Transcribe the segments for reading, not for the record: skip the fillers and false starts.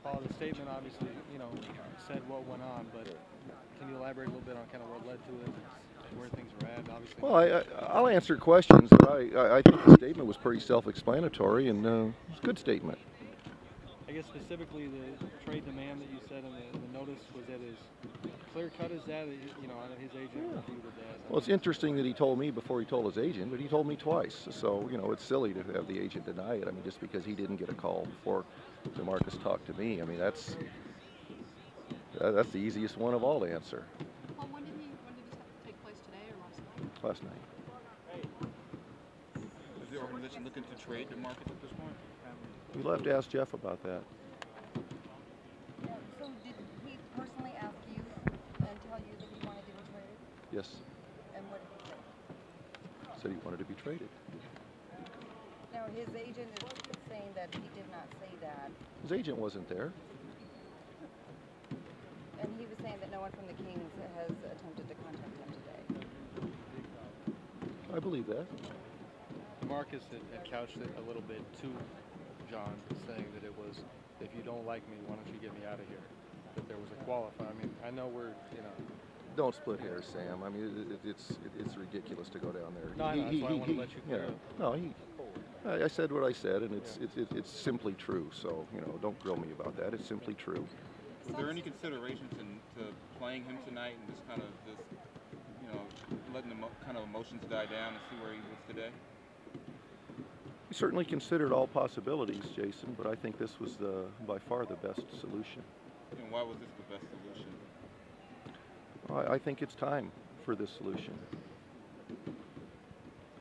Paul, the statement obviously, said what went on, but can you elaborate a little bit on kind of what led to it, where things are at? Obviously, Well, I'll answer questions, but I think the statement was pretty self-explanatory, and it's a good statement. I guess specifically the trade demand that you said in the notice, was that as clear cut as that? His agent refuted that. Well, it's interesting that he told me before he told his agent, but he told me twice. So, it's silly to have the agent deny it. I mean, just because he didn't get a call before DeMarcus talked to me. I mean, that's the easiest one of all to answer. Well, when did this take place, today or last night? Last night. Is the organization looking to trade DeMarcus at this point? You'll have to ask Jeff about that. So did he personally ask you and tell you that he wanted to be traded? Yes. And what did he say? Said he wanted to be traded. Now his agent is saying that he did not say that. His agent wasn't there. And he was saying that no one from the Kings has attempted to contact him today. I believe that. DeMarcus had couched it a little bit to John, saying that it was, if you don't like me, why don't you get me out of here? That there was a qualifier. I mean, I know we're, Don't split hairs, Sam. I mean, it's ridiculous to go down there. No, I know, that's why I want to let you clear up. No, I said what I said, and it's simply true. So, don't grill me about that. It's simply true. Was there any consideration to playing him tonight and just kind of letting the kind of emotions die down and see where he was today? We certainly considered all possibilities, Jason, but I think this was by far the best solution. And why was this the best solution? I think it's time for this solution.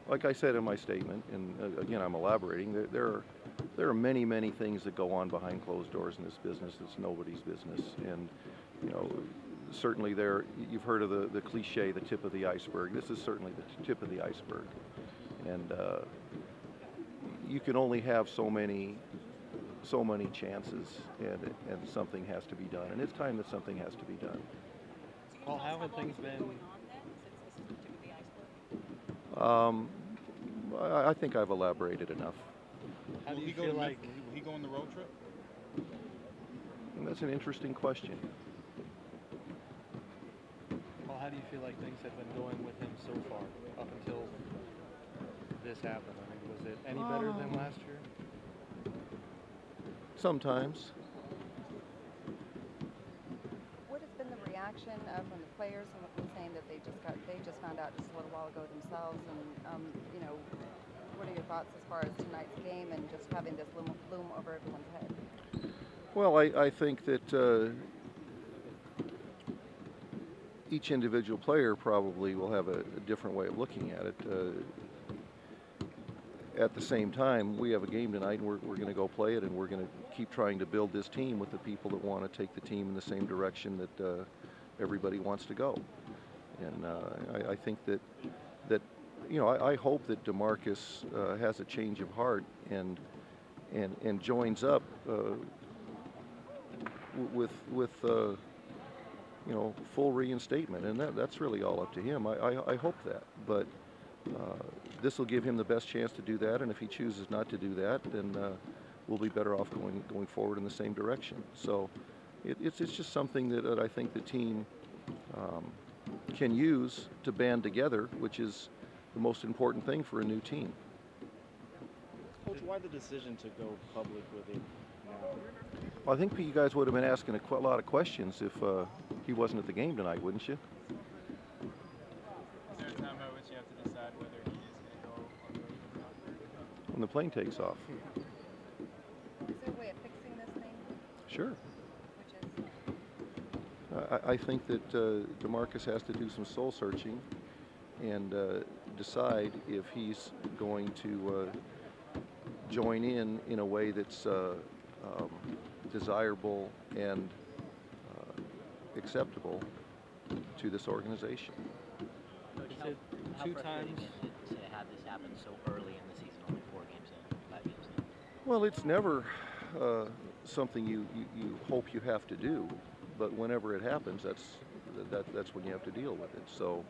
Like I said in my statement, and again I'm elaborating, there are many, many things that go on behind closed doors in this business. It's nobody's business. And, certainly you've heard of the cliche, the tip of the iceberg. This is certainly the tip of the iceberg. And you can only have so many chances, and something has to be done. And it's time that something has to be done. Paul, how have things been? I think I've elaborated enough. How do you feel like? Will he go on the road trip? And that's an interesting question. Paul, how do you feel like things have been going with him so far, up until this happened? I mean, was it any better than last year? What Sometimes. has been the reaction from the players, some of them saying that they just found out just a little while ago themselves, and what are your thoughts as far as tonight's game and just having this loom over everyone's head? Well, I think that each individual player probably will have a different way of looking at it. At the same time, we have a game tonight, and we're going to go play it, and we're going to keep trying to build this team with the people that want to take the team in the same direction that everybody wants to go. And I think that I hope that DeMarcus has a change of heart and joins up with full reinstatement, and that's really all up to him. I hope that, but this will give him the best chance to do that, and if he chooses not to do that, then we'll be better off going forward in the same direction. So it's just something that I think the team can use to band together, which is the most important thing for a new team. Coach, why the decision to go public with it now? Well, I think you guys would have been asking a lot of questions if he wasn't at the game tonight, wouldn't you? Is there a time at which you have to decide whether he is going to go on the road or not? When the plane takes off. Is there a way of fixing this thing? Sure. Which is? I think that DeMarcus has to do some soul searching and decide if he's going to join in a way that's desirable and acceptable to this organization. How Two frustrating times. is it to have this happen so early in the season, only 4 games in, 5 games in? Well, it's never something you hope you have to do, but whenever it happens, that's when you have to deal with it. So,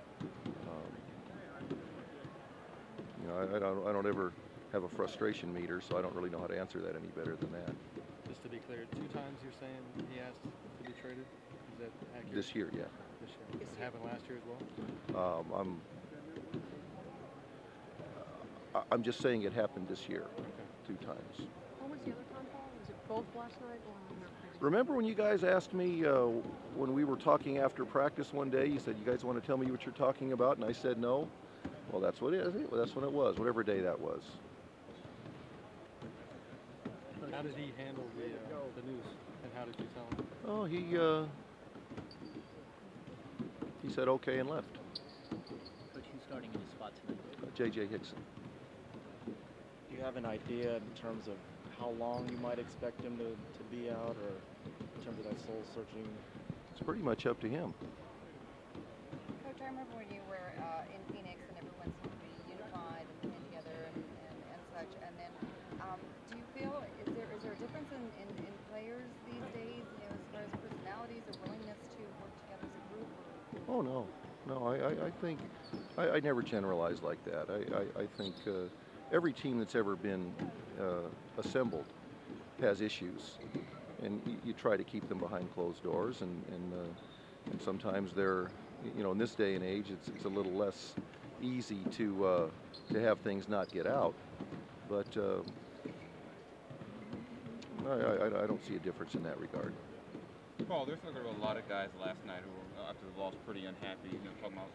I don't ever have a frustration meter, so I don't really know how to answer that any better than that. Just to be clear, 2 times you're saying he asked to be traded? Is that accurate? This year, yeah. This year. Did it happen last year as well? I'm just saying it happened this year, Okay. 2 times. What was the other phone call? Was it both last night or on their previous? Remember when you guys asked me when we were talking after practice one day, you said, you guys want to tell me what you're talking about? And I said no. Well, that's what it is. Well, that's when it was, whatever day that was. How did he handle the news, and how did you tell him? Oh, he said okay and left. Coach, who's starting in his spot tonight? J.J. Hickson. Do you have an idea in terms of how long you might expect him to be out, or in terms of that soul searching? It's pretty much up to him. Coach, I remember when you were in Phoenix and everyone seemed to be unified and playing together and such. And then, do you feel is there a difference in players these days, as far as personalities or willingness to work together as a group? Oh no, I think I never generalize like that. I think every team that's ever been assembled has issues, and you try to keep them behind closed doors, and sometimes they're, in this day and age, it's a little less easy to have things not get out, but I don't see a difference in that regard. Paul, there's a lot of guys last night who were, after the loss, pretty unhappy. Talking about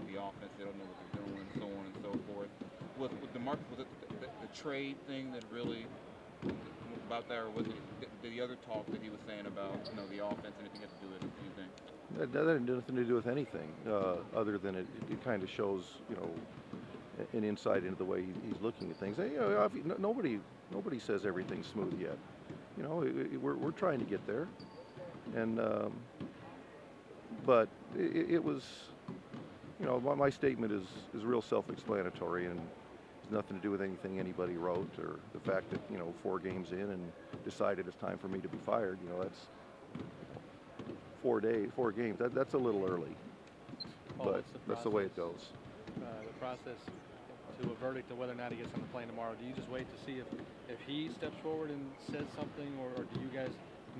the offense, they don't know what they're doing, so on and so forth. With DeMarcus, was it the trade thing that really about that, or was it the other talk that he was saying about the offense, anything had to do with anything? That had nothing to do with anything, other than it kind of shows, an insight into the way he's looking at things. Nobody says everything's smooth yet. We're trying to get there, and but it was, my statement is real self-explanatory, and it's nothing to do with anything anybody wrote, or the fact that 4 games in and decided it's time for me to be fired. That's 4 games. That's a little early, but that's the way it goes. The process to a verdict of whether or not he gets on the plane tomorrow. Do you just wait to see if he steps forward and says something, or do you guys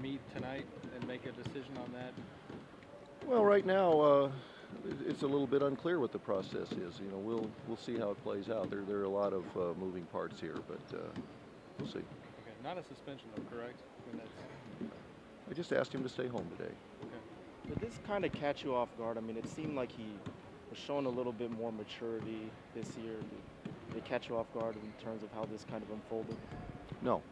meet tonight and make a decision on that? Well, right now it's a little bit unclear what the process is. We'll see how it plays out. There are a lot of moving parts here, but we'll see. Okay, not a suspension though, correct? I just asked him to stay home today. Did this kind of catch you off guard? I mean, it seemed like he was showing a little bit more maturity this year. Did it catch you off guard in terms of how this kind of unfolded? No,